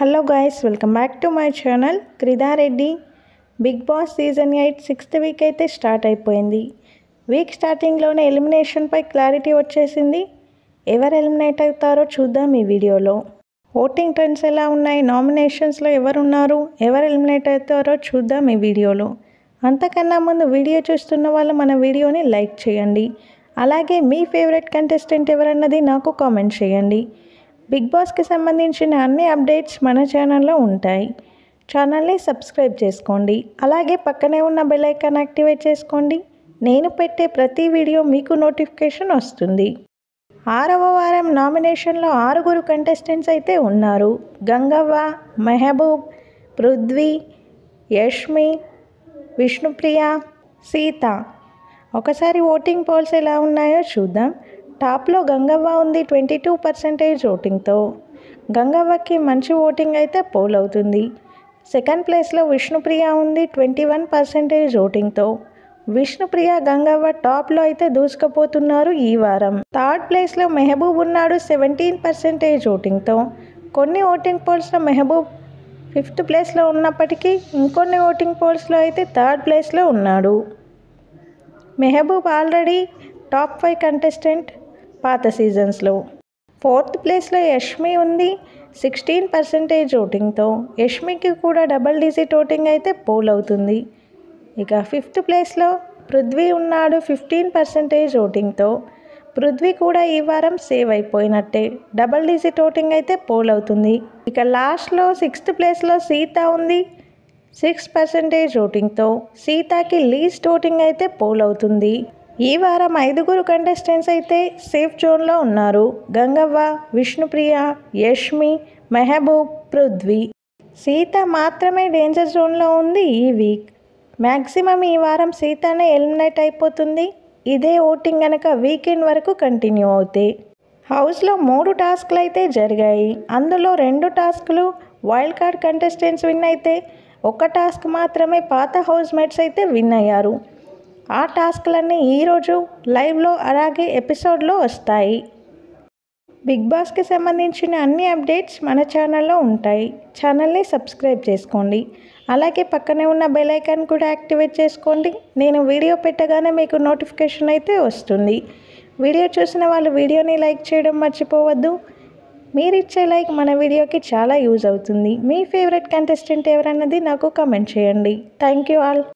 Hello guys, welcome back to my channel Tridha Reddy. Big boss season 8 6th week అయితే start అయిపోయింది. Week స్టార్టింగ్లోనే ఎలిమినేషన్పై clarity వచ్చేసింది. ఎవరు ఎలిమినేట్ అవుతారో చూద్దాం ఈ వీడియోలో. ఓటింగ్ ట్రెండ్స్ ఎలా ఉన్నాయి, నామినేషన్స్లో ఎవరున్నారు, ఎవరు ఎలిమినేట్ అవుతారో చూద్దాం ఈ వీడియోలో. అంతకన్నా ముందు వీడియో చూస్తున్న వాళ్ళు మన వీడియోని లైక్ చేయండి. అలాగే మీ ఫేవరెట్ కంటెస్టెంట్ ఎవరన్నది నాకు కామెంట్ చేయండి. బిగ్ బాస్కి సంబంధించిన అన్ని అప్డేట్స్ మన ఛానల్లో ఉంటాయి. ఛానల్ని సబ్స్క్రైబ్ చేసుకోండి. అలాగే పక్కనే ఉన్న బెల్ ఐకాన్ యాక్టివేట్ చేసుకోండి. నేను పెట్టే ప్రతి వీడియో మీకు నోటిఫికేషన్ వస్తుంది. 6వ వారం నామినేషన్లో 6 కంటెస్టెంట్స్ అయితే ఉన్నారు. గంగవ్వ, మెహబూబ్, పృథ్వీ, యష్మి, విష్ణుప్రియ, సీత. ఒకసారి ఓటింగ్ పోల్స్ ఎలా ఉన్నాయో చూద్దాం. టాప్లో గంగవ్వ ఉంది 22% ఓటింగ్తో. గంగవ్వకి మంచి ఓటింగ్ అయితే పోల్ అవుతుంది. సెకండ్ ప్లేస్లో విష్ణుప్రియ ఉంది 21% ఓటింగ్తో. విష్ణుప్రియ, గంగవ్వ టాప్లో అయితే దూసుకుపోతున్నారు ఈ వారం. థర్డ్ ప్లేస్లో మెహబూబ్ ఉన్నాడు 17% ఓటింగ్తో. కొన్ని ఓటింగ్ పోల్స్లో మెహబూబ్ 5th ప్లేస్లో ఉన్నప్పటికీ ఇంకొన్ని ఓటింగ్ పోల్స్లో అయితే 3rd ప్లేస్లో ఉన్నాడు. మెహబూబ్ ఆల్రెడీ టాప్ 5 కంటెస్టెంట్ పాత సీజన్స్లో. 4th ప్లేస్లో యష్మి ఉంది 16% ఓటింగ్తో. యష్మికి కూడా డబుల్ డిజిట్ ఓటింగ్ అయితే పోల్ అవుతుంది. ఇక 5th ప్లేస్లో పృథ్వీ ఉన్నాడు 15% ఓటింగ్తో. పృథ్వీ కూడా ఈ వారం సేవ్ అయిపోయినట్టే, డబుల్ డిజిట్ ఓటింగ్ అయితే పోల్ అవుతుంది. ఇక లాస్ట్లో 6th ప్లేస్లో సీత ఉంది 6% ఓటింగ్తో. సీతకి లీస్ట్ ఓటింగ్ అయితే పోల్ అవుతుంది. ఈ వారం 5 కంటెస్టెంట్స్ అయితే సేఫ్ జోన్లో ఉన్నారు. గంగవ్వ, విష్ణుప్రియ, యష్మి, మెహబూబ్, పృథ్వీ. సీత మాత్రమే డేంజర్ జోన్లో ఉంది ఈ వీక్. మ్యాక్సిమం ఈ వారం సీతనే ఎలిమినేట్ అయిపోతుంది. ఇదే ఓటింగ్ కనుక వీకెండ్ వరకు కంటిన్యూ అవుతాయి. హౌస్లో 3 టాస్క్లు అయితే జరిగాయి. అందులో 2 టాస్క్లు వైల్డ్ కార్డ్ కంటెస్టెంట్స్ విన్ అయితే, ఒక టాస్క్ మాత్రమే పాత హౌస్ మేట్స్ అయితే విన్ అయ్యారు. ఆ టాస్క్లన్నీ ఈరోజు లైవ్లో అలాగే ఎపిసోడ్లో వస్తాయి. బిగ్ బాస్కి సంబంధించిన అన్ని అప్డేట్స్ మన ఛానల్లో ఉంటాయి. ఛానల్ని సబ్స్క్రైబ్ చేసుకోండి. అలాగే పక్కనే ఉన్న బెల్ ఐకాన్ కూడా యాక్టివేట్ చేసుకోండి. నేను వీడియో పెట్టగానే మీకు నోటిఫికేషన్ అయితే వస్తుంది. వీడియో చూసిన వాళ్ళు వీడియోని లైక్ చేయడం మర్చిపోవద్దు. మీరిచ్చే లైక్ మన వీడియోకి చాలా యూజ్ అవుతుంది. మీ ఫేవరెట్ కంటెస్టెంట్ ఎవరన్నది నాకు కామెంట్ చేయండి. Thank you all.